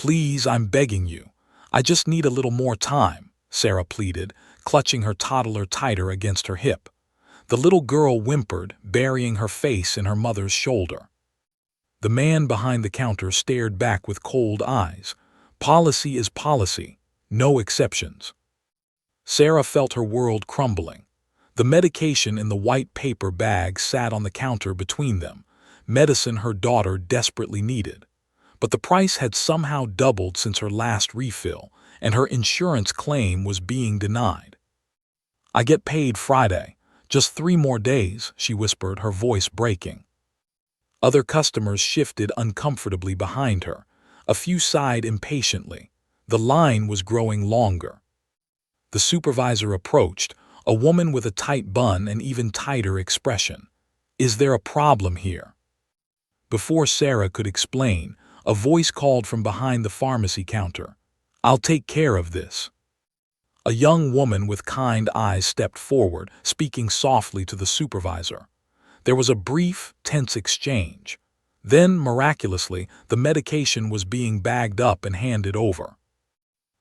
Please, I'm begging you. I just need a little more time, Sarah pleaded, clutching her toddler tighter against her hip. The little girl whimpered, burying her face in her mother's shoulder. The man behind the counter stared back with cold eyes. Policy is policy, no exceptions. Sarah felt her world crumbling. The medication in the white paper bag sat on the counter between them, medicine her daughter desperately needed. But the price had somehow doubled since her last refill, and her insurance claim was being denied. I get paid Friday. Just 3 more days, she whispered, her voice breaking. Other customers shifted uncomfortably behind her. A few sighed impatiently. The line was growing longer. The supervisor approached, a woman with a tight bun and even tighter expression. Is there a problem here? Before Sarah could explain, a voice called from behind the pharmacy counter. I'll take care of this. A young woman with kind eyes stepped forward, speaking softly to the supervisor. There was a brief, tense exchange. Then, miraculously, the medication was being bagged up and handed over.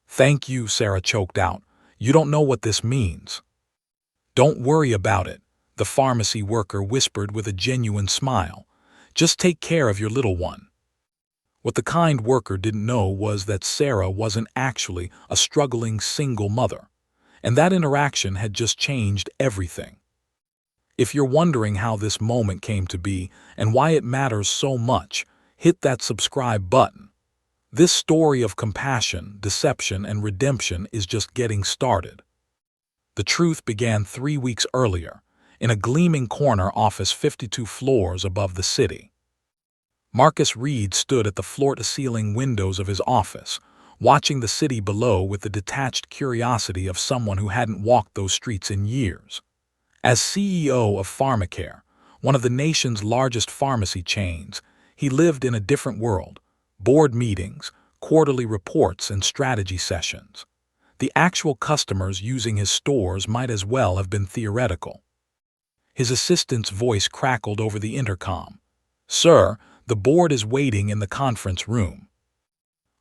Thank you, Sarah choked out. You don't know what this means. Don't worry about it, the pharmacy worker whispered with a genuine smile. Just take care of your little one. What the kind worker didn't know was that Sarah wasn't actually a struggling single mother, and that interaction had just changed everything. If you're wondering how this moment came to be and why it matters so much, hit that subscribe button. This story of compassion, deception, and redemption is just getting started. The truth began 3 weeks earlier, in a gleaming corner office 52 floors above the city. Marcus Reed stood at the floor-to-ceiling windows of his office, watching the city below with the detached curiosity of someone who hadn't walked those streets in years. As CEO of Pharmacare, one of the nation's largest pharmacy chains, he lived in a different world. Board meetings, quarterly reports, and strategy sessions. The actual customers using his stores might as well have been theoretical. His assistant's voice crackled over the intercom. Sir, the board is waiting in the conference room.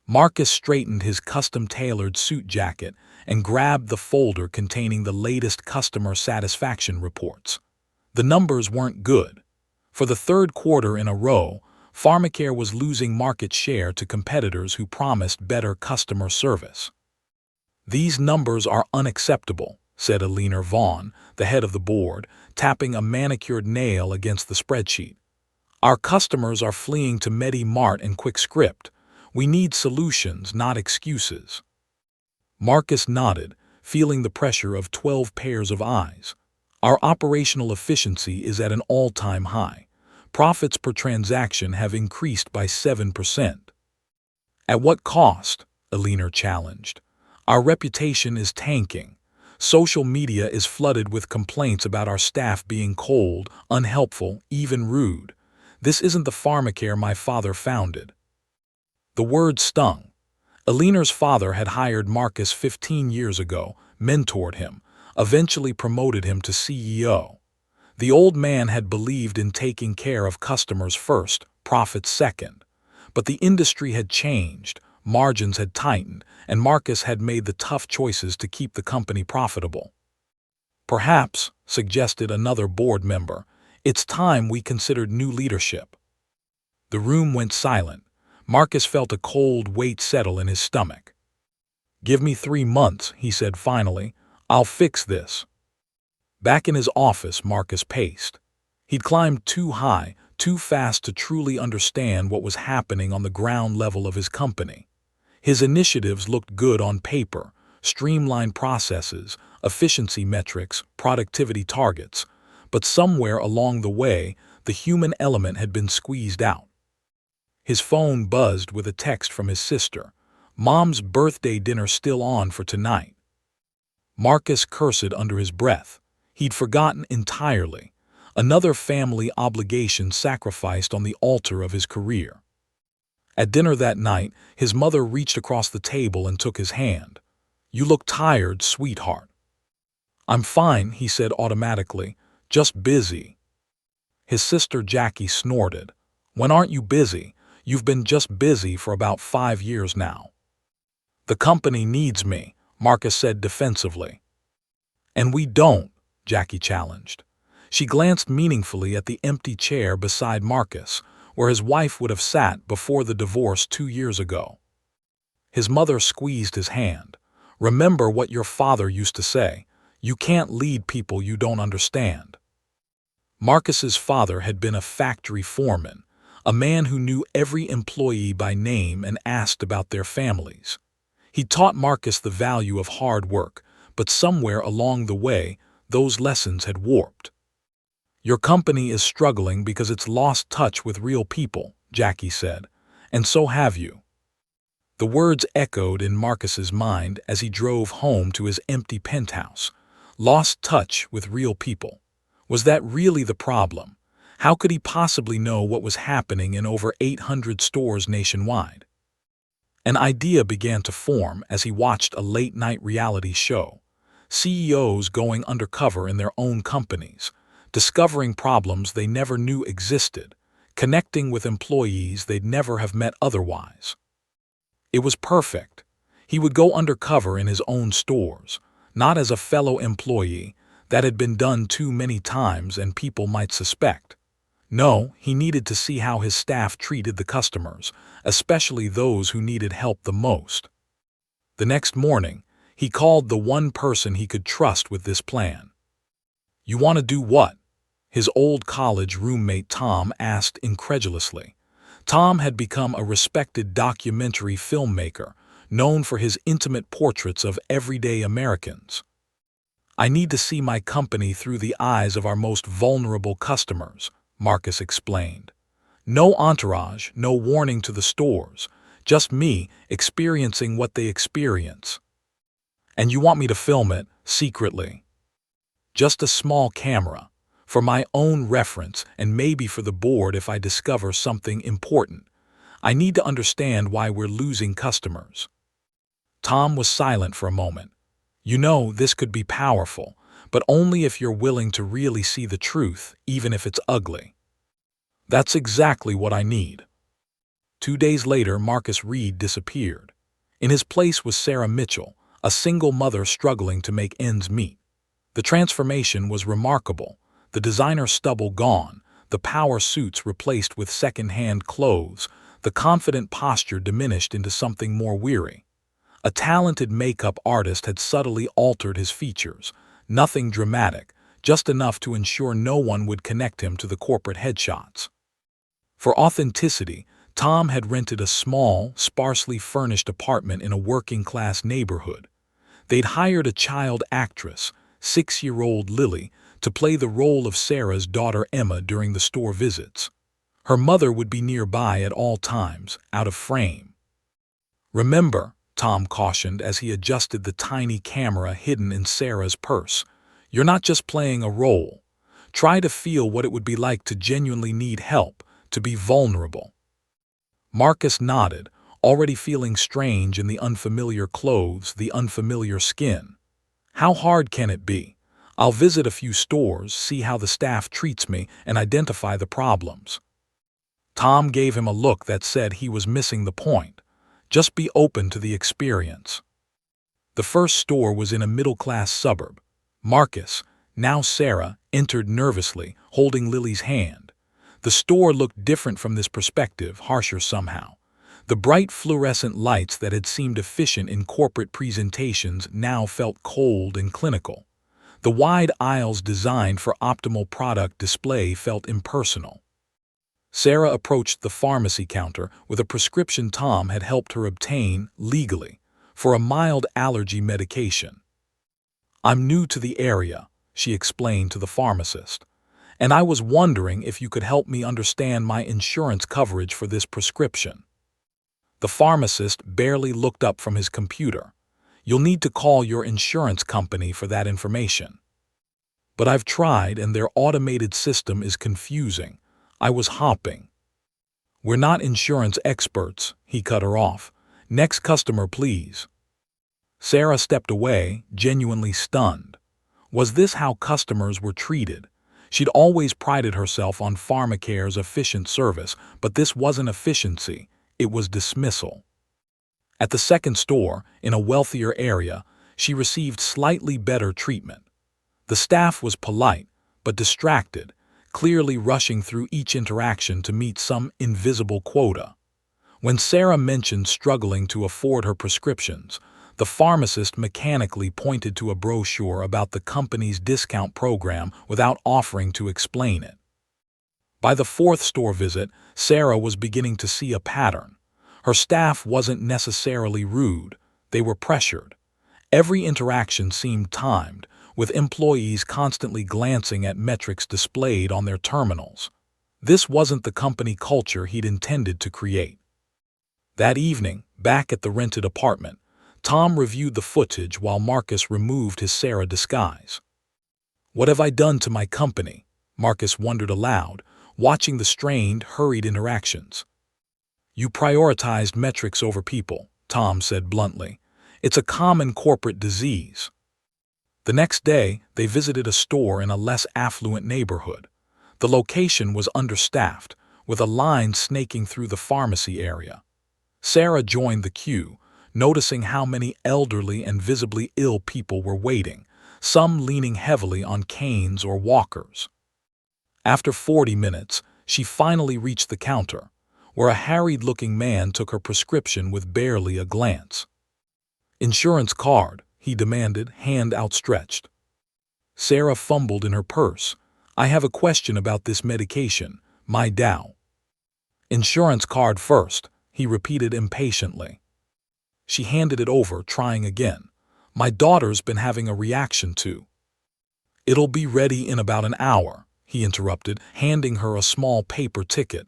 Marcus straightened his custom-tailored suit jacket and grabbed the folder containing the latest customer satisfaction reports. The numbers weren't good. For the 3rd quarter in a row, Pharmacare was losing market share to competitors who promised better customer service. These numbers are unacceptable, said Eleanor Vaughn, the head of the board, tapping a manicured nail against the spreadsheet. Our customers are fleeing to MediMart and QuickScript. We need solutions, not excuses. Marcus nodded, feeling the pressure of 12 pairs of eyes. Our operational efficiency is at an all-time high. Profits per transaction have increased by 7%. At what cost? Eleanor challenged. Our reputation is tanking. Social media is flooded with complaints about our staff being cold, unhelpful, even rude. This isn't the Pharmacare my father founded. The word stung. Eleanor's father had hired Marcus 15 years ago, mentored him, eventually promoted him to CEO. The old man had believed in taking care of customers first, profits second. But the industry had changed, margins had tightened, and Marcus had made the tough choices to keep the company profitable. Perhaps, suggested another board member, it's time we considered new leadership. The room went silent. Marcus felt a cold weight settle in his stomach. Give me 3 months, he said finally. I'll fix this. Back in his office, Marcus paced. He'd climbed too high, too fast to truly understand what was happening on the ground level of his company. His initiatives looked good on paper, streamlined processes, efficiency metrics, productivity targets, but somewhere along the way, the human element had been squeezed out. His phone buzzed with a text from his sister. Mom's birthday dinner still on for tonight. Marcus cursed under his breath. He'd forgotten entirely. Another family obligation sacrificed on the altar of his career. At dinner that night, his mother reached across the table and took his hand. You look tired, sweetheart. I'm fine, he said automatically. Just busy. His sister Jackie snorted. When aren't you busy? You've been just busy for about 5 years now." "The company needs me," Marcus said defensively. "And we don't," Jackie challenged. She glanced meaningfully at the empty chair beside Marcus, where his wife would have sat before the divorce 2 years ago. His mother squeezed his hand. "Remember what your father used to say. You can't lead people you don't understand." Marcus's father had been a factory foreman, a man who knew every employee by name and asked about their families. He taught Marcus the value of hard work, but somewhere along the way, those lessons had warped. "Your company is struggling because it's lost touch with real people," Jackie said, "and so have you." The words echoed in Marcus's mind as he drove home to his empty penthouse. Lost touch with real people. Was that really the problem? How could he possibly know what was happening in over 800 stores nationwide? An idea began to form as he watched a late-night reality show. CEOs going undercover in their own companies, discovering problems they never knew existed, connecting with employees they'd never have met otherwise. It was perfect. He would go undercover in his own stores, not as a fellow employee. That had been done too many times and people might suspect. No, he needed to see how his staff treated the customers, especially those who needed help the most. The next morning, he called the one person he could trust with this plan. "You want to do what?" his old college roommate Tom asked incredulously. Tom had become a respected documentary filmmaker, known for his intimate portraits of everyday Americans. "I need to see my company through the eyes of our most vulnerable customers," Marcus explained. "No entourage, no warning to the stores, just me experiencing what they experience." "And you want me to film it, secretly?" "Just a small camera, for my own reference and maybe for the board if I discover something important. I need to understand why we're losing customers." Tom was silent for a moment. "You know, this could be powerful, but only if you're willing to really see the truth, even if it's ugly." "That's exactly what I need." 2 days later, Marcus Reed disappeared. In his place was Sarah Mitchell, a single mother struggling to make ends meet. The transformation was remarkable. The designer stubble gone, the power suits replaced with second-hand clothes, the confident posture diminished into something more weary. A talented makeup artist had subtly altered his features, nothing dramatic, just enough to ensure no one would connect him to the corporate headshots. For authenticity, Tom had rented a small, sparsely furnished apartment in a working-class neighborhood. They'd hired a child actress, 6-year-old Lily, to play the role of Sarah's daughter Emma during the store visits. Her mother would be nearby at all times, out of frame. "Remember," Tom cautioned as he adjusted the tiny camera hidden in Sarah's purse, "you're not just playing a role. Try to feel what it would be like to genuinely need help, to be vulnerable." Marcus nodded, already feeling strange in the unfamiliar clothes, the unfamiliar skin. "How hard can it be? I'll visit a few stores, see how the staff treats me, and identify the problems." Tom gave him a look that said he was missing the point. Just be open to the experience. The first store was in a middle-class suburb. Marcus, now Sarah, entered nervously, holding Lily's hand. The store looked different from this perspective, harsher somehow. The bright fluorescent lights that had seemed efficient in corporate presentations now felt cold and clinical. The wide aisles designed for optimal product display felt impersonal. Sarah approached the pharmacy counter with a prescription Tom had helped her obtain, legally, for a mild allergy medication. "I'm new to the area," she explained to the pharmacist, "and I was wondering if you could help me understand my insurance coverage for this prescription." The pharmacist barely looked up from his computer. "You'll need to call your insurance company for that information." "But I've tried and their automated system is confusing." I was hopping. "We're not insurance experts," he cut her off. "Next customer, please." Sarah stepped away, genuinely stunned. Was this how customers were treated? She'd always prided herself on PharmaCare's efficient service, but this wasn't efficiency, it was dismissal. At the second store, in a wealthier area, she received slightly better treatment. The staff was polite, but distracted, clearly rushing through each interaction to meet some invisible quota. When Sarah mentioned struggling to afford her prescriptions, the pharmacist mechanically pointed to a brochure about the company's discount program without offering to explain it. By the fourth store visit, Sarah was beginning to see a pattern. Her staff wasn't necessarily rude, they were pressured. Every interaction seemed timed, with employees constantly glancing at metrics displayed on their terminals. This wasn't the company culture he'd intended to create. That evening, back at the rented apartment, Tom reviewed the footage while Marcus removed his Sarah disguise. "What have I done to my company?" Marcus wondered aloud, watching the strained, hurried interactions. "You prioritized metrics over people," Tom said bluntly. "It's a common corporate disease." The next day, they visited a store in a less affluent neighborhood. The location was understaffed, with a line snaking through the pharmacy area. Sarah joined the queue, noticing how many elderly and visibly ill people were waiting, some leaning heavily on canes or walkers. After 40 minutes, she finally reached the counter, where a harried-looking man took her prescription with barely a glance. "Insurance card," he demanded, hand outstretched. Sarah fumbled in her purse. "I have a question about this medication, my Dow." "Insurance card first," he repeated impatiently. She handed it over, trying again. "My daughter's been having a reaction to." "It'll be ready in about an hour," he interrupted, handing her a small paper ticket.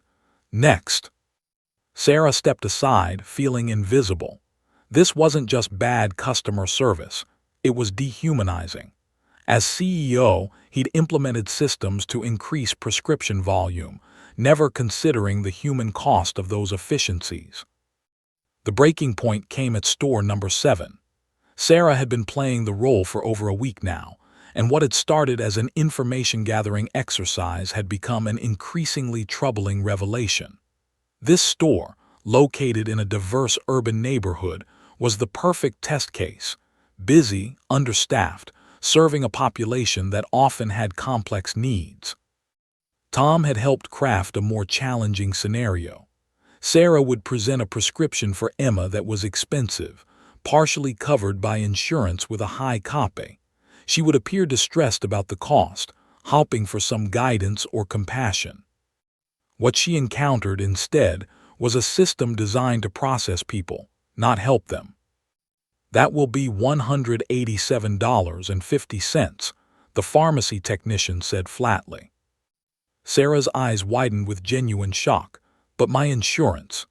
"Next." Sarah stepped aside, feeling invisible. This wasn't just bad customer service, it was dehumanizing. As CEO, he'd implemented systems to increase prescription volume, never considering the human cost of those efficiencies. The breaking point came at store number 7. Sarah had been playing the role for over a week now, and what had started as an information-gathering exercise had become an increasingly troubling revelation. This store, located in a diverse urban neighborhood, was the perfect test case: busy, understaffed, serving a population that often had complex needs. Tom had helped craft a more challenging scenario. Sarah would present a prescription for Emma that was expensive, partially covered by insurance with a high copay. She would appear distressed about the cost, hoping for some guidance or compassion. What she encountered instead was a system designed to process people, not help them. "That will be $187.50, the pharmacy technician said flatly. Sarah's eyes widened with genuine shock. "But my insurance."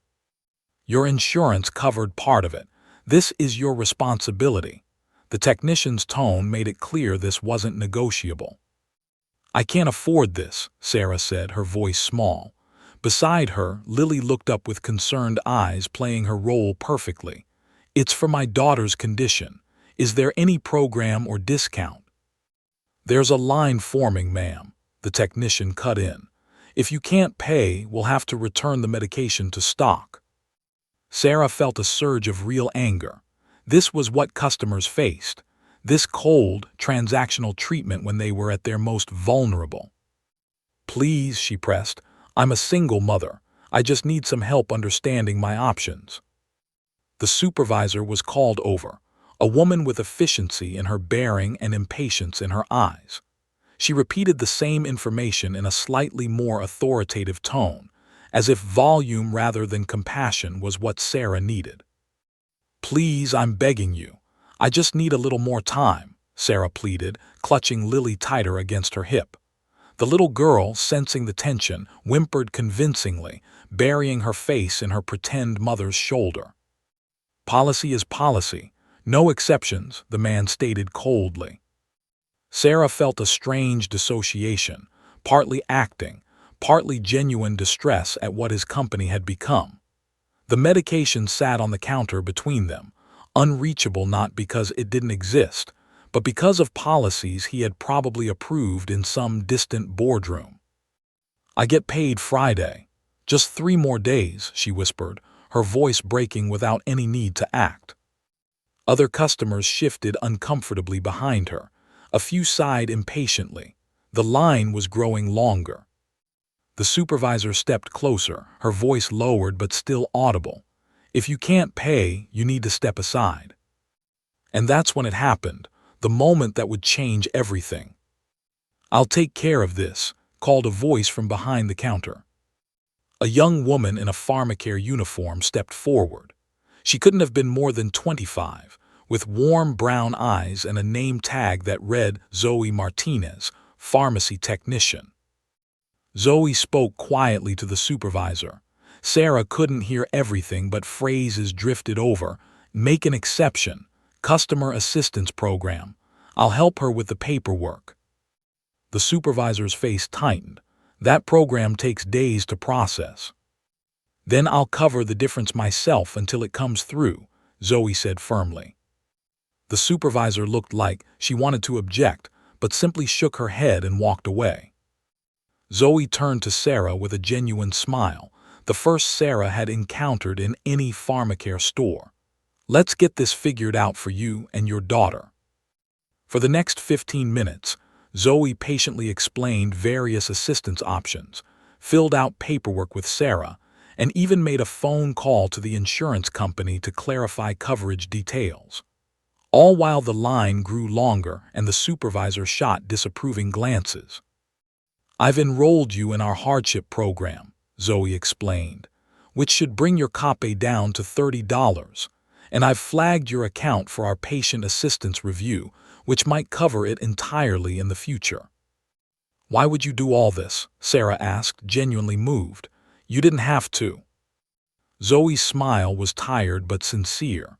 "Your insurance covered part of it. This is your responsibility." The technician's tone made it clear this wasn't negotiable. "I can't afford this," Sarah said, her voice small. Beside her, Lily looked up with concerned eyes, playing her role perfectly. "It's for my daughter's condition. Is there any program or discount?" "There's a line forming, ma'am," the technician cut in. "If you can't pay, we'll have to return the medication to stock." Sarah felt a surge of real anger. This was what customers faced. This cold, transactional treatment when they were at their most vulnerable. "Please," she pressed, "I'm a single mother. I just need some help understanding my options." The supervisor was called over, a woman with efficiency in her bearing and impatience in her eyes. She repeated the same information in a slightly more authoritative tone, as if volume rather than compassion was what Sarah needed. "Please, I'm begging you. I just need a little more time," Sarah pleaded, clutching Lily tighter against her hip. The little girl, sensing the tension, whimpered convincingly, burying her face in her pretend mother's shoulder. "Policy is policy. No exceptions," the man stated coldly. Sarah felt a strange dissociation, partly acting, partly genuine distress at what his company had become. The medication sat on the counter between them, unreachable not because it didn't exist, but because of policies he had probably approved in some distant boardroom. "I get paid Friday. Just 3 more days," she whispered, her voice breaking without any need to act. Other customers shifted uncomfortably behind her. A few sighed impatiently. The line was growing longer. The supervisor stepped closer, her voice lowered but still audible. "If you can't pay, you need to step aside." And that's when it happened, the moment that would change everything. "I'll take care of this," called a voice from behind the counter. A young woman in a pharmacare uniform stepped forward. She couldn't have been more than 25, with warm brown eyes and a name tag that read Zoe Martinez, pharmacy technician. Zoe spoke quietly to the supervisor. Sarah couldn't hear everything, but phrases drifted over. "Make an exception. Customer assistance program. I'll help her with the paperwork." The supervisor's face tightened. "That program takes days to process." "Then I'll cover the difference myself until it comes through," Zoe said firmly. The supervisor looked like she wanted to object, but simply shook her head and walked away. Zoe turned to Sarah with a genuine smile, the first Sarah had encountered in any pharmacare store. "Let's get this figured out for you and your daughter." For the next 15 minutes, Zoe patiently explained various assistance options, filled out paperwork with Sarah, and even made a phone call to the insurance company to clarify coverage details. All while the line grew longer and the supervisor shot disapproving glances. "I've enrolled you in our hardship program," Zoe explained, "which should bring your copay down to $30, and I've flagged your account for our patient assistance review, which might cover it entirely in the future." "Why would you do all this?" Sarah asked, genuinely moved. "You didn't have to." Zoe's smile was tired but sincere.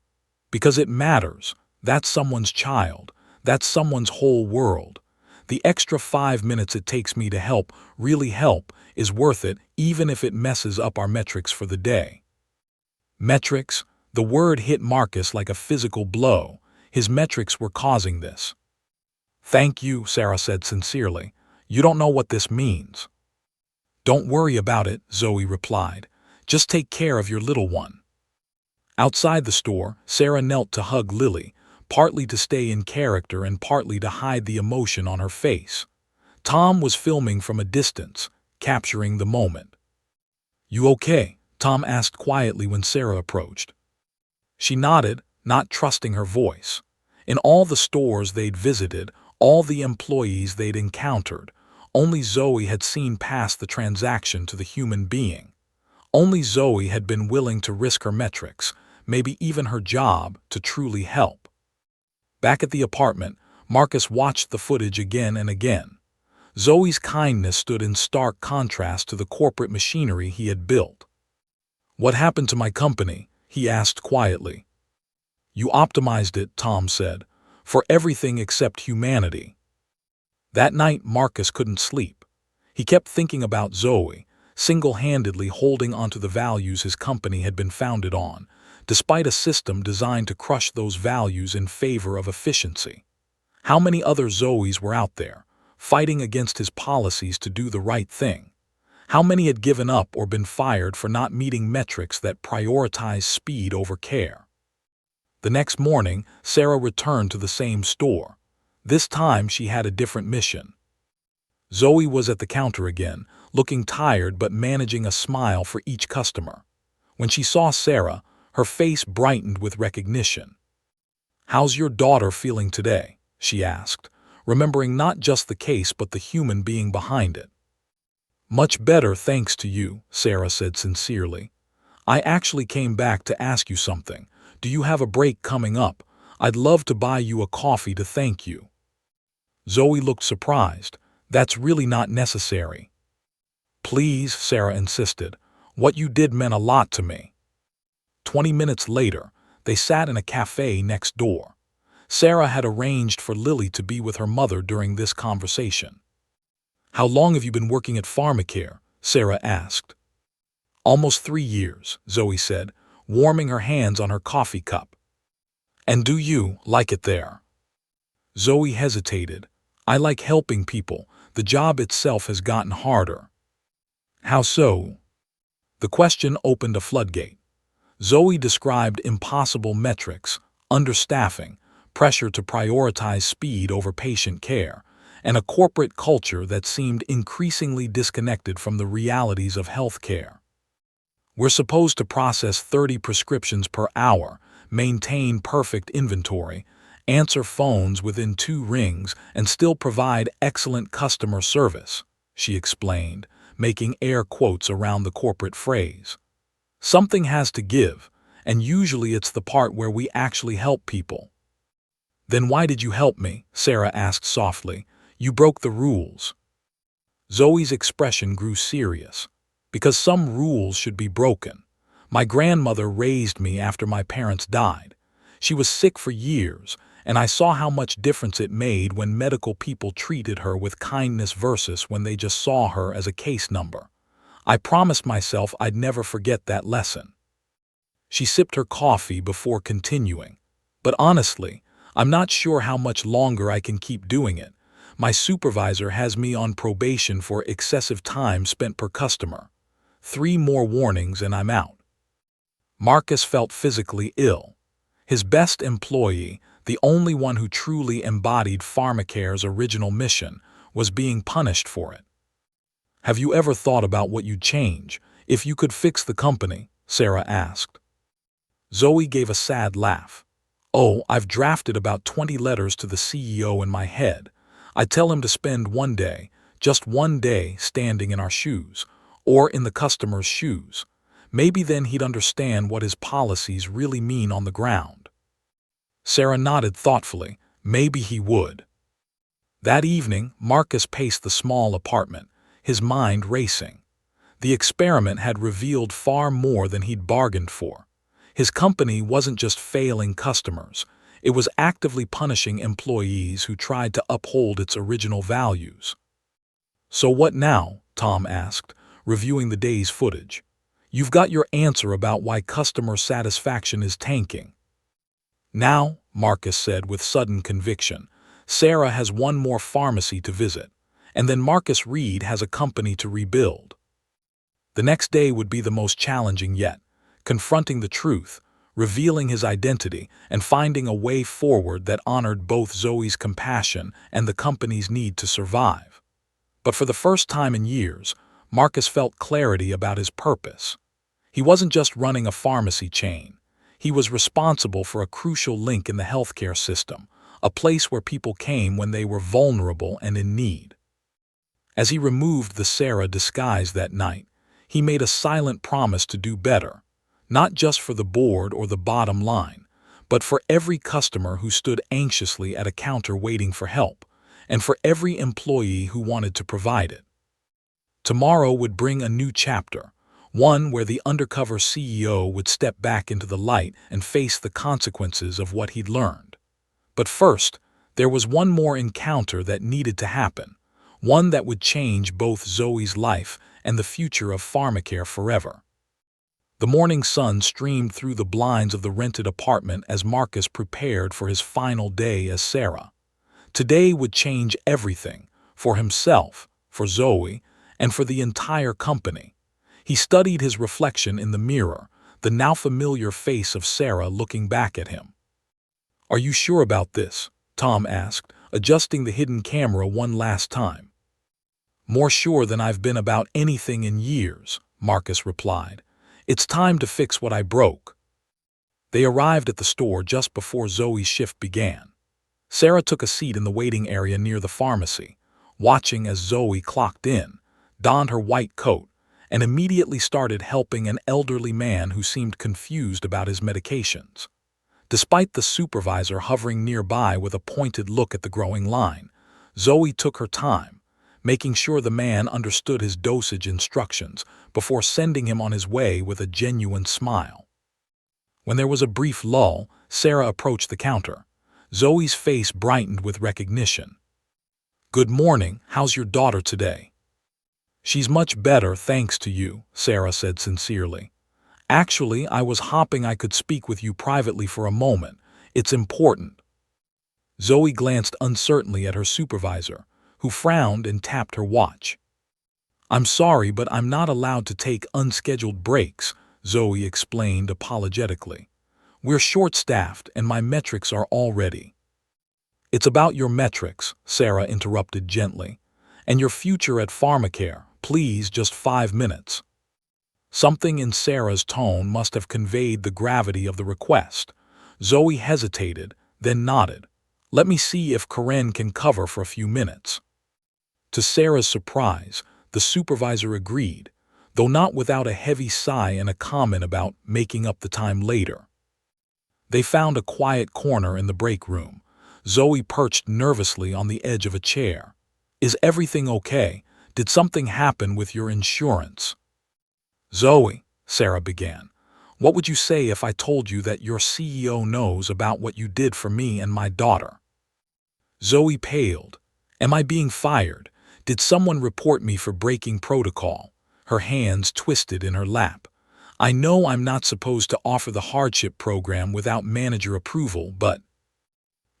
"Because it matters. That's someone's child. That's someone's whole world. The extra 5 minutes it takes me to help, really help, is worth it, even if it messes up our metrics for the day." Metrics? The word hit Marcus like a physical blow. His metrics were causing this. "Thank you," Sarah said sincerely. "You don't know what this means." "Don't worry about it," Zoe replied. "Just take care of your little one." Outside the store, Sarah knelt to hug Lily, partly to stay in character and partly to hide the emotion on her face. Tom was filming from a distance, capturing the moment. "You okay?" Tom asked quietly when Sarah approached. She nodded, not trusting her voice. In all the stores they'd visited, all the employees they'd encountered, only Zoe had seen past the transaction to the human being. Only Zoe had been willing to risk her metrics, maybe even her job, to truly help. Back at the apartment, Marcus watched the footage again and again. Zoe's kindness stood in stark contrast to the corporate machinery he had built. "What happened to my company?" he asked quietly. "You optimized it," Tom said, "for everything except humanity." That night Marcus couldn't sleep. He kept thinking about Zoe, single-handedly holding onto the values his company had been founded on, despite a system designed to crush those values in favor of efficiency. How many other Zoes were out there, fighting against his policies to do the right thing? How many had given up or been fired for not meeting metrics that prioritize speed over care? The next morning, Sarah returned to the same store. This time she had a different mission. Zoe was at the counter again, looking tired but managing a smile for each customer. When she saw Sarah, her face brightened with recognition. "How's your daughter feeling today?" she asked, remembering not just the case but the human being behind it. "Much better, thanks to you," Sarah said sincerely. "I actually came back to ask you something. Do you have a break coming up? I'd love to buy you a coffee to thank you." Zoe looked surprised. "That's really not necessary." "Please," Sarah insisted. "What you did meant a lot to me." 20 minutes later, they sat in a cafe next door. Sarah had arranged for Lily to be with her mother during this conversation. "How long have you been working at pharmacare?" Sarah asked. "Almost 3 years," Zoe said, warming her hands on her coffee cup. "And do you like it there?" Zoe hesitated. I like helping people. The job itself has gotten harder. How so? The question opened a floodgate. Zoe described impossible metrics, understaffing, pressure to prioritize speed over patient care, and a corporate culture that seemed increasingly disconnected from the realities of healthcare. We're supposed to process 30 prescriptions per hour, maintain perfect inventory, answer phones within 2 rings, and still provide excellent customer service, she explained, making air quotes around the corporate phrase. Something has to give, and usually it's the part where we actually help people. Then why did you help me? Sarah asked softly. You broke the rules. Zoe's expression grew serious. Because some rules should be broken. My grandmother raised me after my parents died. She was sick for years, and I saw how much difference it made when medical people treated her with kindness versus when they just saw her as a case number. I promised myself I'd never forget that lesson. She sipped her coffee before continuing. But honestly, I'm not sure how much longer I can keep doing it. My supervisor has me on probation for excessive time spent per customer. 3 more warnings and I'm out. Marcus felt physically ill. His best employee, the only one who truly embodied PharmaCare's original mission, was being punished for it. Have you ever thought about what you'd change if you could fix the company? Sarah asked. Zoe gave a sad laugh. Oh, I've drafted about 20 letters to the CEO in my head. I tell him to spend one day, just one day, standing in our shoes, or in the customer's shoes. Maybe then he'd understand what his policies really mean on the ground. Sarah nodded thoughtfully. Maybe he would. That evening, Marcus paced the small apartment, his mind racing. The experiment had revealed far more than he'd bargained for. His company wasn't just failing customers, it was actively punishing employees who tried to uphold its original values. So what now? Tom asked, reviewing the day's footage. You've got your answer about why customer satisfaction is tanking. Now, Marcus said with sudden conviction, Sarah has one more pharmacy to visit, and then Marcus Reed has a company to rebuild. The next day would be the most challenging yet, confronting the truth, revealing his identity, and finding a way forward that honored both Zoe's compassion and the company's need to survive. But for the first time in years, Marcus felt clarity about his purpose. He wasn't just running a pharmacy chain. He was responsible for a crucial link in the healthcare system, a place where people came when they were vulnerable and in need. As he removed the Sarah disguise that night, he made a silent promise to do better, not just for the board or the bottom line, but for every customer who stood anxiously at a counter waiting for help, and for every employee who wanted to provide it. Tomorrow would bring a new chapter, one where the undercover CEO would step back into the light and face the consequences of what he'd learned. But first, there was one more encounter that needed to happen, one that would change both Zoe's life and the future of PharmaCare forever. The morning sun streamed through the blinds of the rented apartment as Marcus prepared for his final day as Sarah. Today would change everything, for himself, for Zoe, and for the entire company. He studied his reflection in the mirror, the now familiar face of Sarah looking back at him. Are you sure about this? Tom asked, adjusting the hidden camera one last time. More sure than I've been about anything in years, Marcus replied. It's time to fix what I broke. They arrived at the store just before Zoe's shift began. Sarah took a seat in the waiting area near the pharmacy, watching as Zoe clocked in, donned her white coat, and immediately started helping an elderly man who seemed confused about his medications. Despite the supervisor hovering nearby with a pointed look at the growing line, Zoe took her time, making sure the man understood his dosage instructions before sending him on his way with a genuine smile. When there was a brief lull, Sarah approached the counter. Zoe's face brightened with recognition. Good morning, how's your daughter today? She's much better, thanks to you, Sarah said sincerely. Actually, I was hoping I could speak with you privately for a moment. It's important. Zoe glanced uncertainly at her supervisor, who frowned and tapped her watch. I'm sorry, but I'm not allowed to take unscheduled breaks, Zoe explained apologetically. We're short-staffed and my metrics are all ready. It's about your metrics, Sarah interrupted gently, and your future at Pharmacare. Please, just 5 minutes. Something in Sarah's tone must have conveyed the gravity of the request. Zoe hesitated, then nodded. Let me see if Karen can cover for a few minutes. To Sarah's surprise, the supervisor agreed, though not without a heavy sigh and a comment about making up the time later. They found a quiet corner in the break room. Zoe perched nervously on the edge of a chair. Is everything okay? Did something happen with your insurance? Zoe, Sarah began, what would you say if I told you that your CEO knows about what you did for me and my daughter? Zoe paled. Am I being fired? Did someone report me for breaking protocol? Her hands twisted in her lap. I know I'm not supposed to offer the hardship program without manager approval, but…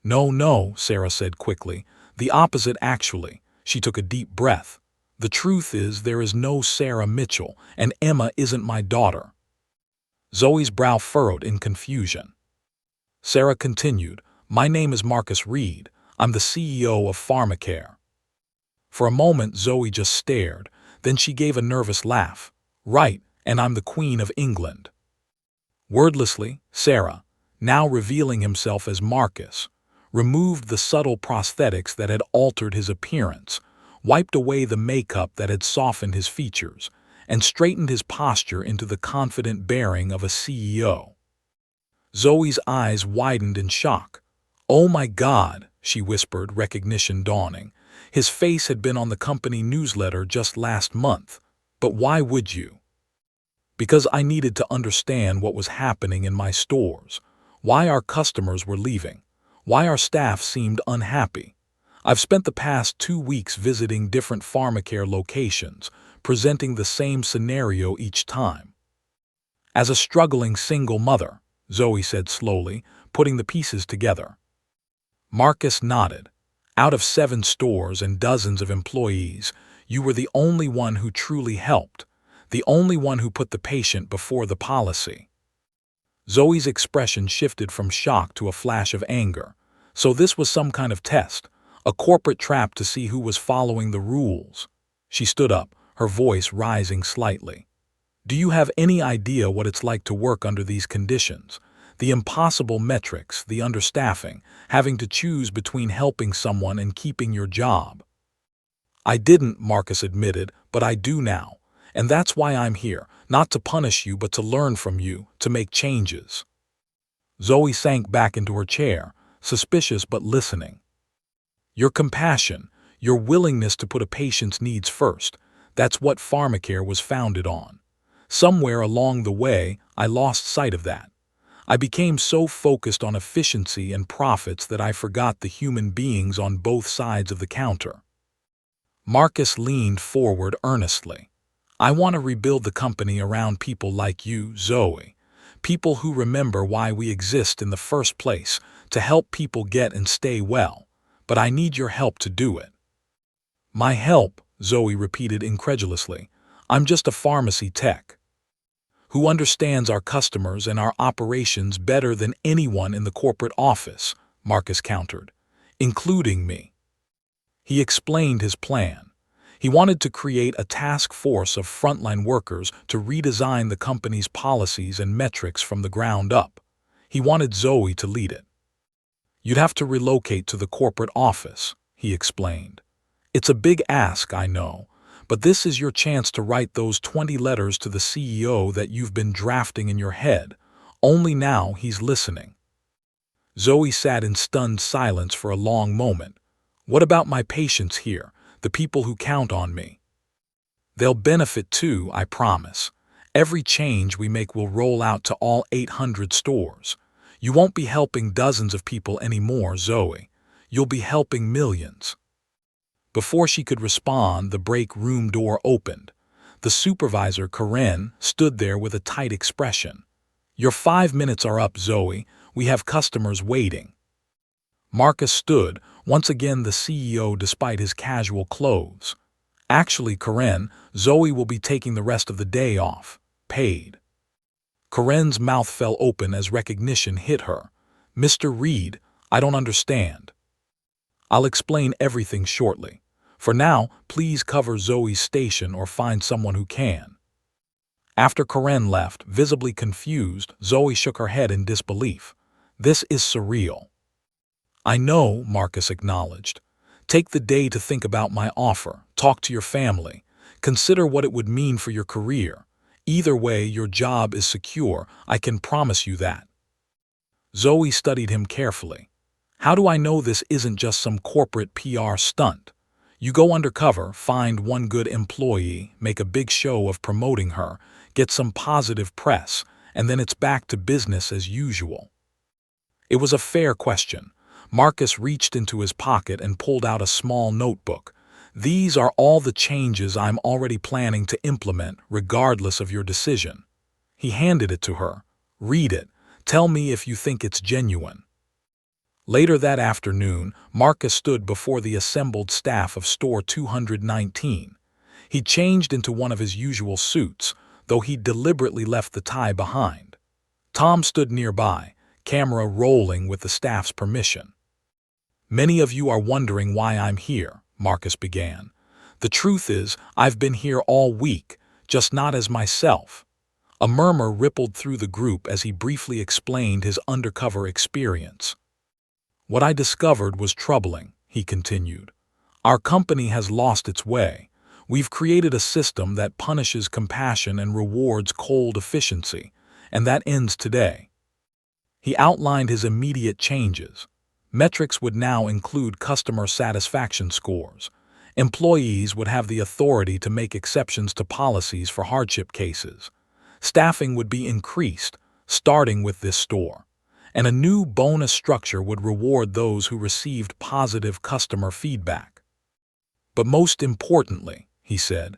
No, Sarah said quickly. The opposite, actually. She took a deep breath. The truth is there is no Sarah Mitchell, and Emma isn't my daughter. Zoe's brow furrowed in confusion. Sarah continued, My name is Marcus Reed. I'm the CEO of Pharmacare. For a moment Zoe just stared, then she gave a nervous laugh. Right, and I'm the Queen of England. Wordlessly, Sarah, now revealing himself as Marcus, removed the subtle prosthetics that had altered his appearance, wiped away the makeup that had softened his features, and straightened his posture into the confident bearing of a CEO. Zoe's eyes widened in shock. Oh my God, she whispered, recognition dawning. His face had been on the company newsletter just last month. But why would you? Because I needed to understand what was happening in my stores, why our customers were leaving, why our staff seemed unhappy. I've spent the past 2 weeks visiting different Pharmacare locations, presenting the same scenario each time. As a struggling single mother, Zoe said slowly, putting the pieces together. Marcus nodded. Out of 7 stores and dozens of employees, you were the only one who truly helped, the only one who put the patient before the policy. Zoe's expression shifted from shock to a flash of anger. So this was some kind of test, a corporate trap to see who was following the rules. She stood up, her voice rising slightly. Do you have any idea what it's like to work under these conditions? The impossible metrics, the understaffing, having to choose between helping someone and keeping your job. I didn't, Marcus admitted, but I do now. And that's why I'm here, not to punish you but to learn from you, to make changes. Zoe sank back into her chair, suspicious but listening. Your compassion, your willingness to put a patient's needs first, that's what Pharmacare was founded on. Somewhere along the way, I lost sight of that. I became so focused on efficiency and profits that I forgot the human beings on both sides of the counter. Marcus leaned forward earnestly. I want to rebuild the company around people like you, Zoe. People who remember why we exist in the first place, to help people get and stay well. But I need your help to do it. My help, Zoe repeated incredulously. I'm just a pharmacy tech. Who understands our customers and our operations better than anyone in the corporate office, Marcus countered, including me. He explained his plan. He wanted to create a task force of frontline workers to redesign the company's policies and metrics from the ground up. He wanted Zoe to lead it. You'd have to relocate to the corporate office, he explained. It's a big ask, I know, but this is your chance to write those 20 letters to the CEO that you've been drafting in your head. Only now he's listening. Zoe sat in stunned silence for a long moment. What about my patients here, the people who count on me? They'll benefit too, I promise. Every change we make will roll out to all 800 stores. You won't be helping dozens of people anymore, Zoe. You'll be helping millions. Before she could respond, the break room door opened. The supervisor, Karen, stood there with a tight expression. Your 5 minutes are up, Zoe. We have customers waiting. Marcus stood, once again the CEO despite his casual clothes. Actually, Karen, Zoe will be taking the rest of the day off. Paid. Karen's mouth fell open as recognition hit her. Mr. Reed, I don't understand. I'll explain everything shortly. For now, please cover Zoe's station or find someone who can. After Karen left, visibly confused, Zoe shook her head in disbelief. This is surreal. I know, Marcus acknowledged. Take the day to think about my offer, talk to your family, consider what it would mean for your career. Either way, your job is secure, I can promise you that. Zoe studied him carefully. How do I know this isn't just some corporate PR stunt? You go undercover, find one good employee, make a big show of promoting her, get some positive press, and then it's back to business as usual. It was a fair question. Marcus reached into his pocket and pulled out a small notebook. These are all the changes I'm already planning to implement, regardless of your decision. He handed it to her. Read it. Tell me if you think it's genuine. Later that afternoon, Marcus stood before the assembled staff of Store 219. He changed into one of his usual suits, though he deliberately left the tie behind. Tom stood nearby, camera rolling with the staff's permission. Many of you are wondering why I'm here, Marcus began. The truth is, I've been here all week, just not as myself. A murmur rippled through the group as he briefly explained his undercover experience. What I discovered was troubling, he continued. Our company has lost its way. We've created a system that punishes compassion and rewards cold efficiency, and that ends today. He outlined his immediate changes. Metrics would now include customer satisfaction scores. Employees would have the authority to make exceptions to policies for hardship cases. Staffing would be increased, starting with this store. And a new bonus structure would reward those who received positive customer feedback. But most importantly, he said,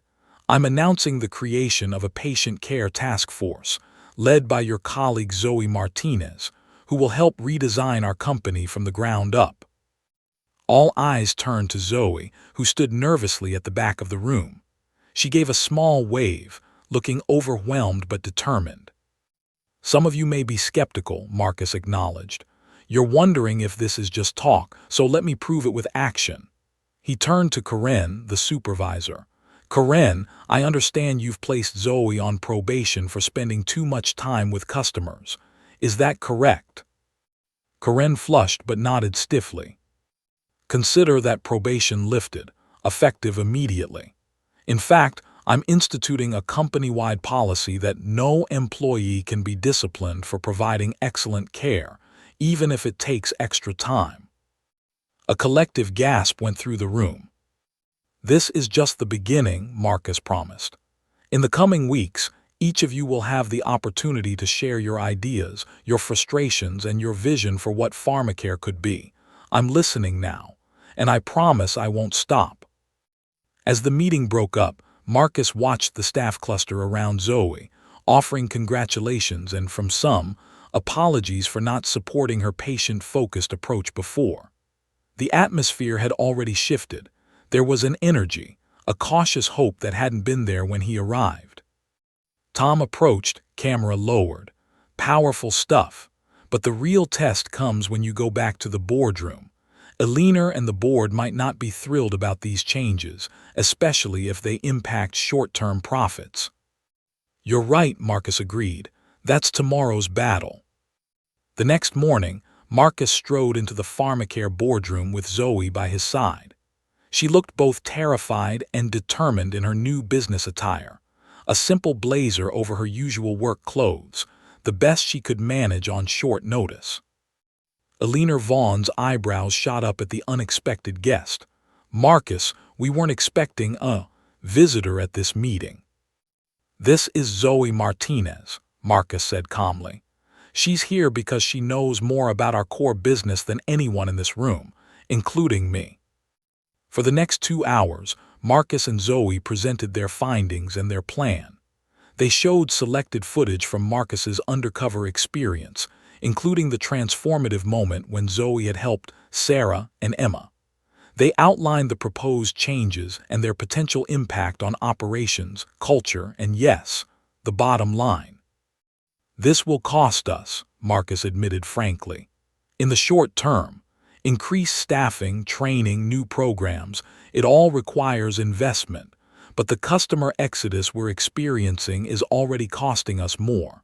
I'm announcing the creation of a patient care task force, led by your colleague Zoe Martinez, who will help redesign our company from the ground up. All eyes turned to Zoe, who stood nervously at the back of the room. She gave a small wave, looking overwhelmed but determined. Some of you may be skeptical, Marcus acknowledged. You're wondering if this is just talk, so let me prove it with action. He turned to Karen, the supervisor. Karen, I understand you've placed Zoe on probation for spending too much time with customers. Is that correct? Karen flushed but nodded stiffly. Consider that probation lifted, effective immediately. In fact, I'm instituting a company-wide policy that no employee can be disciplined for providing excellent care, even if it takes extra time. A collective gasp went through the room. This is just the beginning, Marcus promised. In the coming weeks, each of you will have the opportunity to share your ideas, your frustrations, and your vision for what pharmacare could be. I'm listening now, and I promise I won't stop. As the meeting broke up, Marcus watched the staff cluster around Zoe, offering congratulations and, from some, apologies for not supporting her patient-focused approach before. The atmosphere had already shifted. There was an energy, a cautious hope that hadn't been there when he arrived. Tom approached, camera lowered. Powerful stuff. But the real test comes when you go back to the boardroom. Eleanor and the board might not be thrilled about these changes, especially if they impact short-term profits. You're right, Marcus agreed. That's tomorrow's battle. The next morning, Marcus strode into the pharmacare boardroom with Zoe by his side. She looked both terrified and determined in her new business attire. A simple blazer over her usual work clothes, the best she could manage on short notice. Eleanor Vaughn's eyebrows shot up at the unexpected guest. Marcus, we weren't expecting a visitor at this meeting. This is Zoe Martinez, Marcus said calmly. She's here because she knows more about our core business than anyone in this room, including me. For the next 2 hours, Marcus and Zoe presented their findings and their plan. They showed selected footage from Marcus's undercover experience, including the transformative moment when Zoe had helped Sarah and Emma. They outlined the proposed changes and their potential impact on operations, culture, and yes, the bottom line. This will cost us, Marcus admitted frankly. In the short term, increased staffing, training, new programs, it all requires investment, but the customer exodus we're experiencing is already costing us more.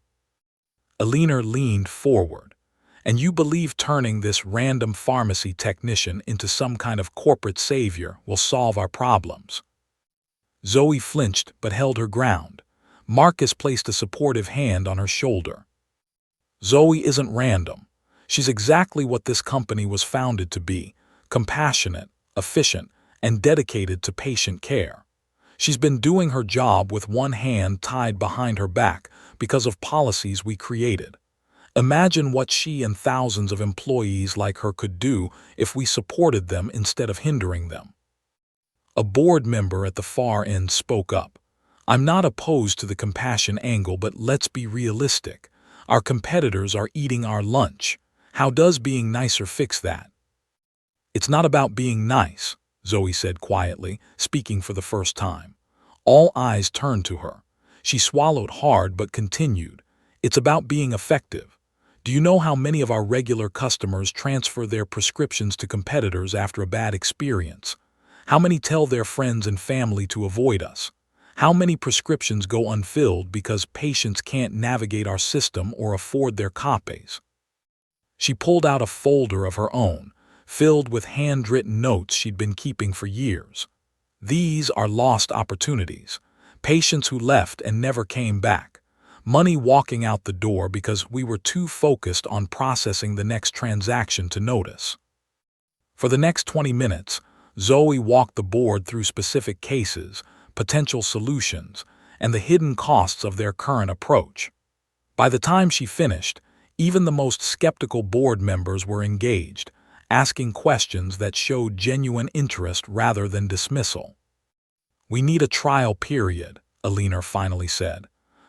Alina leaned forward. And you believe turning this random pharmacy technician into some kind of corporate savior will solve our problems? Zoe flinched but held her ground. Marcus placed a supportive hand on her shoulder. Zoe isn't random. She's exactly what this company was founded to be: compassionate, efficient, and dedicated to patient care. She's been doing her job with one hand tied behind her back because of policies we created. Imagine what she and thousands of employees like her could do if we supported them instead of hindering them. A board member at the far end spoke up. I'm not opposed to the compassion angle, but let's be realistic. Our competitors are eating our lunch. How does being nicer fix that? It's not about being nice, Zoe said quietly, speaking for the first time. All eyes turned to her. She swallowed hard but continued. It's about being effective. Do you know how many of our regular customers transfer their prescriptions to competitors after a bad experience? How many tell their friends and family to avoid us? How many prescriptions go unfilled because patients can't navigate our system or afford their copays? She pulled out a folder of her own, filled with handwritten notes she'd been keeping for years. These are lost opportunities, patients who left and never came back. Money walking out the door because we were too focused on processing the next transaction to notice. For the next 20 minutes, Zoe walked the board through specific cases, potential solutions, and the hidden costs of their current approach. By the time she finished, even the most skeptical board members were engaged, asking questions that showed genuine interest rather than dismissal. We need a trial period, Alina finally said.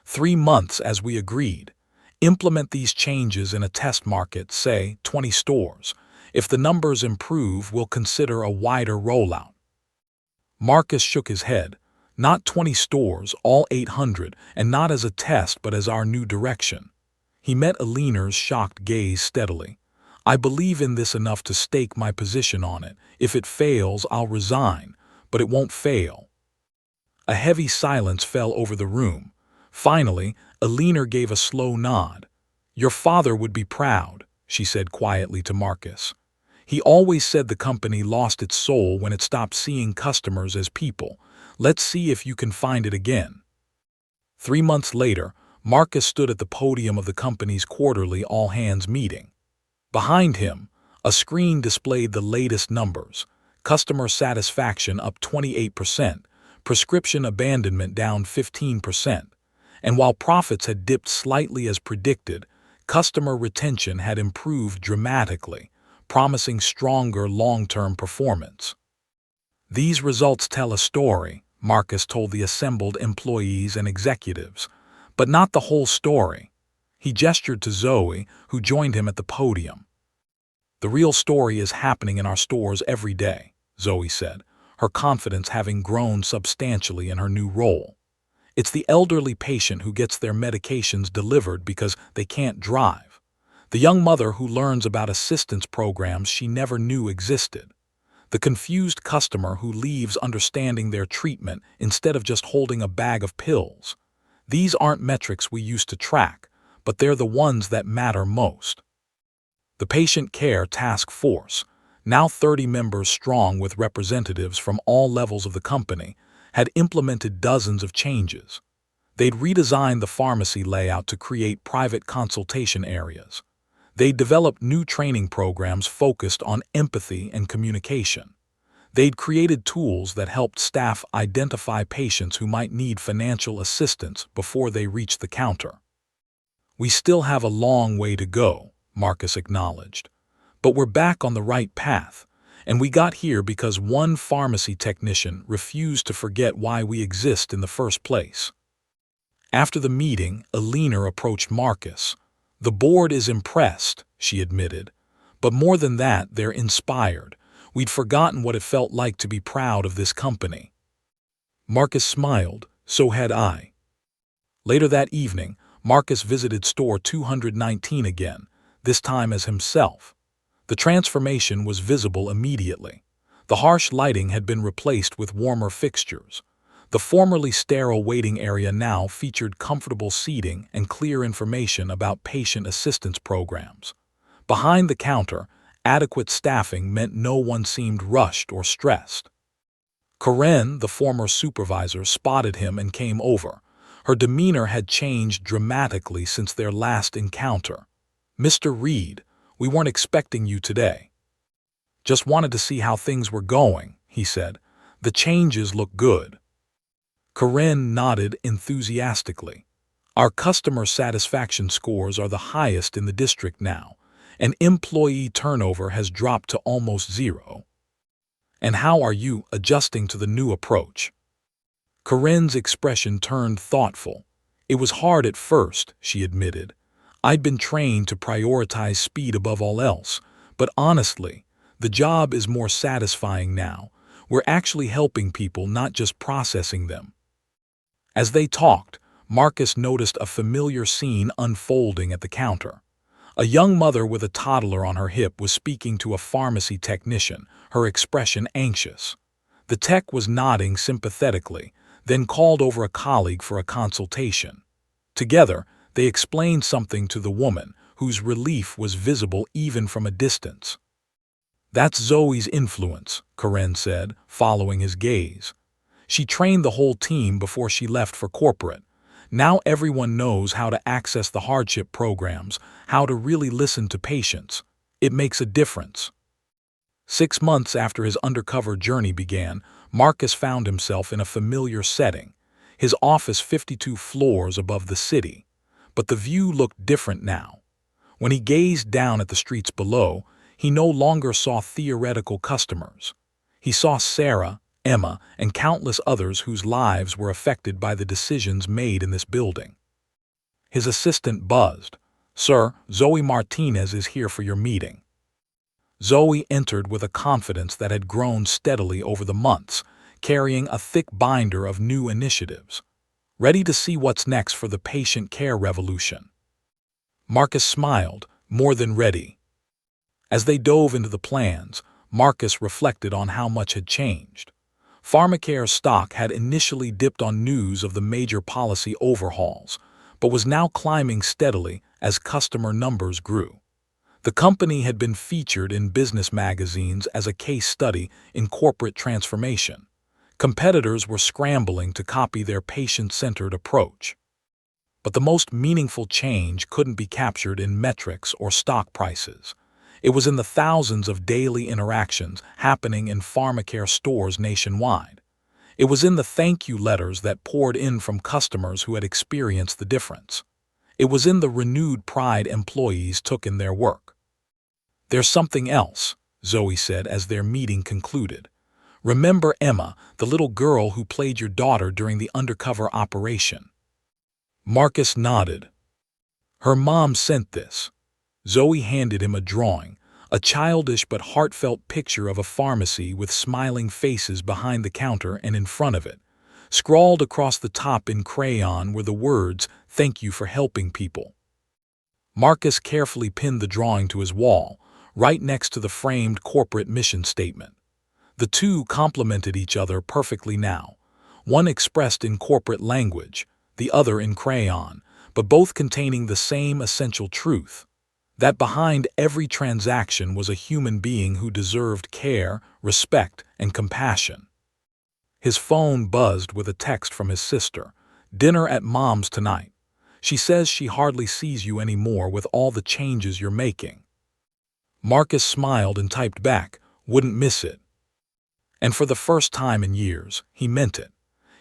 3 months as we agreed. Implement these changes in a test market, say 20 stores. If the numbers improve, we'll consider a wider rollout. Marcus shook his head. Not 20 stores, all 800, and not as a test but as our new direction. He met Alina's shocked gaze steadily. I believe in this enough to stake my position on it. If it fails, I'll resign, but it won't fail. A heavy silence fell over the room. Finally, Alina gave a slow nod. Your father would be proud, she said quietly to Marcus. He always said the company lost its soul when it stopped seeing customers as people. Let's see if you can find it again. 3 months later, Marcus stood at the podium of the company's quarterly all-hands meeting. Behind him, a screen displayed the latest numbers. Customer satisfaction up 28%, prescription abandonment down 15%. And while profits had dipped slightly as predicted, customer retention had improved dramatically, promising stronger long-term performance. These results tell a story, Marcus told the assembled employees and executives, but not the whole story. He gestured to Zoe, who joined him at the podium. The real story is happening in our stores every day, Zoe said, her confidence having grown substantially in her new role. It's the elderly patient who gets their medications delivered because they can't drive. The young mother who learns about assistance programs she never knew existed. The confused customer who leaves understanding their treatment instead of just holding a bag of pills. These aren't metrics we used to track, but they're the ones that matter most. The Patient Care Task Force, now 30 members strong with representatives from all levels of the company, had implemented dozens of changes. They'd redesigned the pharmacy layout to create private consultation areas. They'd developed new training programs focused on empathy and communication. They'd created tools that helped staff identify patients who might need financial assistance before they reached the counter. We still have a long way to go, Marcus acknowledged. But we're back on the right path. And we got here because one pharmacy technician refused to forget why we exist in the first place. After the meeting, Alina approached Marcus. The board is impressed, she admitted. But more than that, they're inspired. We'd forgotten what it felt like to be proud of this company. Marcus smiled. So had I. Later that evening, Marcus visited store 219 again, this time as himself. The transformation was visible immediately. The harsh lighting had been replaced with warmer fixtures. The formerly sterile waiting area now featured comfortable seating and clear information about patient assistance programs. Behind the counter, adequate staffing meant no one seemed rushed or stressed. Karen, the former supervisor, spotted him and came over. Her demeanor had changed dramatically since their last encounter. "Mr. Reed, we weren't expecting you today. Just wanted to see how things were going," he said. "The changes look good." Karen nodded enthusiastically. "Our customer satisfaction scores are the highest in the district now, and employee turnover has dropped to almost zero. And how are you adjusting to the new approach?" Karen's expression turned thoughtful. "It was hard at first," she admitted. "I'd been trained to prioritize speed above all else, but honestly, the job is more satisfying now. We're actually helping people, not just processing them." As they talked, Marcus noticed a familiar scene unfolding at the counter. A young mother with a toddler on her hip was speaking to a pharmacy technician, her expression anxious. The tech was nodding sympathetically, then called over a colleague for a consultation. Together, they explained something to the woman, whose relief was visible even from a distance. "That's Zoe's influence," Karen said, following his gaze. "She trained the whole team before she left for corporate. Now everyone knows how to access the hardship programs, how to really listen to patients. It makes a difference." 6 months after his undercover journey began, Marcus found himself in a familiar setting, his office 52 floors above the city. But the view looked different now. When he gazed down at the streets below, he no longer saw theoretical customers. He saw Sarah, Emma, and countless others whose lives were affected by the decisions made in this building. His assistant buzzed. "Sir, Zoe Martinez is here for your meeting." Zoe entered with a confidence that had grown steadily over the months, carrying a thick binder of new initiatives. "Ready to see what's next for the patient care revolution?" Marcus smiled, more than ready. As they dove into the plans, Marcus reflected on how much had changed. Pharmacare stock had initially dipped on news of the major policy overhauls, but was now climbing steadily as customer numbers grew. The company had been featured in business magazines as a case study in corporate transformation. Competitors were scrambling to copy their patient-centered approach. But the most meaningful change couldn't be captured in metrics or stock prices. It was in the thousands of daily interactions happening in Pharmacare stores nationwide. It was in the thank you letters that poured in from customers who had experienced the difference. It was in the renewed pride employees took in their work. "There's something else," Zoe said as their meeting concluded. "Remember Emma, the little girl who played your daughter during the undercover operation?" Marcus nodded. "Her mom sent this." Zoe handed him a drawing, a childish but heartfelt picture of a pharmacy with smiling faces behind the counter and in front of it. Scrawled across the top in crayon were the words, "Thank you for helping people." Marcus carefully pinned the drawing to his wall, right next to the framed corporate mission statement. The two complemented each other perfectly now, one expressed in corporate language, the other in crayon, but both containing the same essential truth: that behind every transaction was a human being who deserved care, respect, and compassion. His phone buzzed with a text from his sister. "Dinner at Mom's tonight. She says she hardly sees you anymore with all the changes you're making." Marcus smiled and typed back, "Wouldn't miss it." And for the first time in years, he meant it.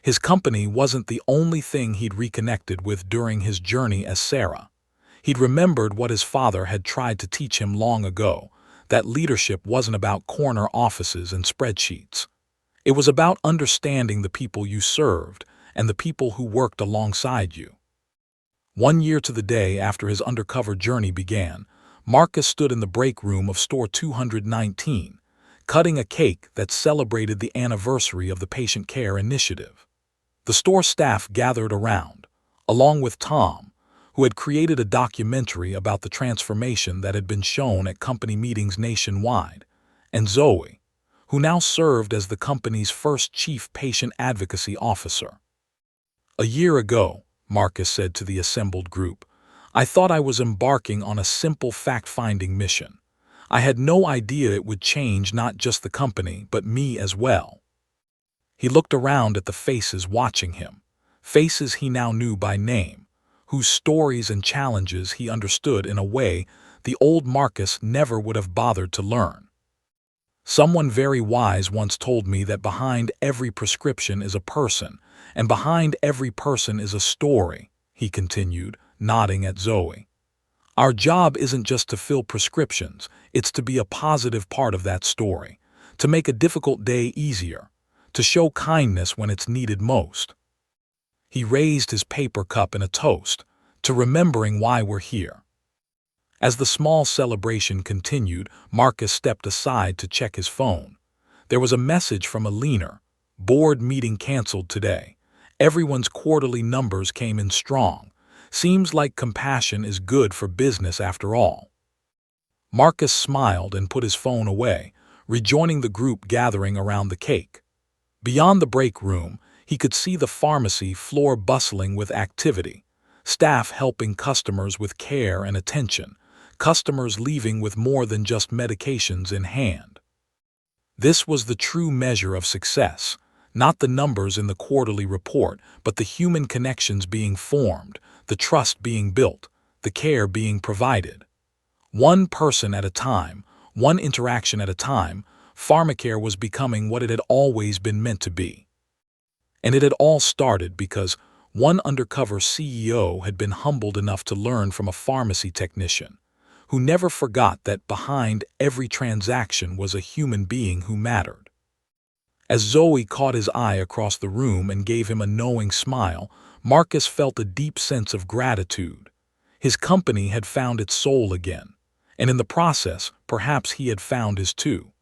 His company wasn't the only thing he'd reconnected with during his journey as Sarah. He'd remembered what his father had tried to teach him long ago, that leadership wasn't about corner offices and spreadsheets. It was about understanding the people you served and the people who worked alongside you. 1 year to the day after his undercover journey began, Marcus stood in the break room of store 219, cutting a cake that celebrated the anniversary of the patient care initiative. The store staff gathered around, along with Tom, who had created a documentary about the transformation that had been shown at company meetings nationwide, and Zoe, who now served as the company's first chief patient advocacy officer. "A year ago," Marcus said to the assembled group, "I thought I was embarking on a simple fact-finding mission. I had no idea it would change not just the company, but me as well." He looked around at the faces watching him, faces he now knew by name, whose stories and challenges he understood in a way the old Marcus never would have bothered to learn. "Someone very wise once told me that behind every prescription is a person, and behind every person is a story," he continued, nodding at Zoe. "Our job isn't just to fill prescriptions, it's to be a positive part of that story, to make a difficult day easier, to show kindness when it's needed most." He raised his paper cup in a toast, to remembering why we're here. As the small celebration continued, Marcus stepped aside to check his phone. There was a message from a leaner. "Board meeting canceled today. Everyone's quarterly numbers came in strong. Seems like compassion is good for business after all." Marcus smiled and put his phone away, rejoining the group gathering around the cake. Beyond the break room, he could see the pharmacy floor bustling with activity, staff helping customers with care and attention, customers leaving with more than just medications in hand. This was the true measure of success, not the numbers in the quarterly report, but the human connections being formed, the trust being built, the care being provided. One person at a time, one interaction at a time, pharmacare was becoming what it had always been meant to be. And it had all started because one undercover CEO had been humbled enough to learn from a pharmacy technician, who never forgot that behind every transaction was a human being who mattered. As Zoe caught his eye across the room and gave him a knowing smile, Marcus felt a deep sense of gratitude. His company had found its soul again, and in the process, perhaps he had found his too.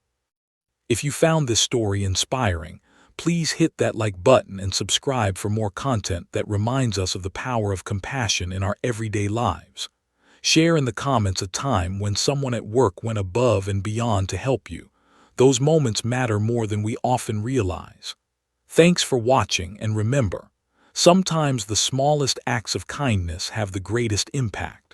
If you found this story inspiring, please hit that like button and subscribe for more content that reminds us of the power of compassion in our everyday lives. Share in the comments a time when someone at work went above and beyond to help you. Those moments matter more than we often realize. Thanks for watching, and remember, sometimes the smallest acts of kindness have the greatest impact.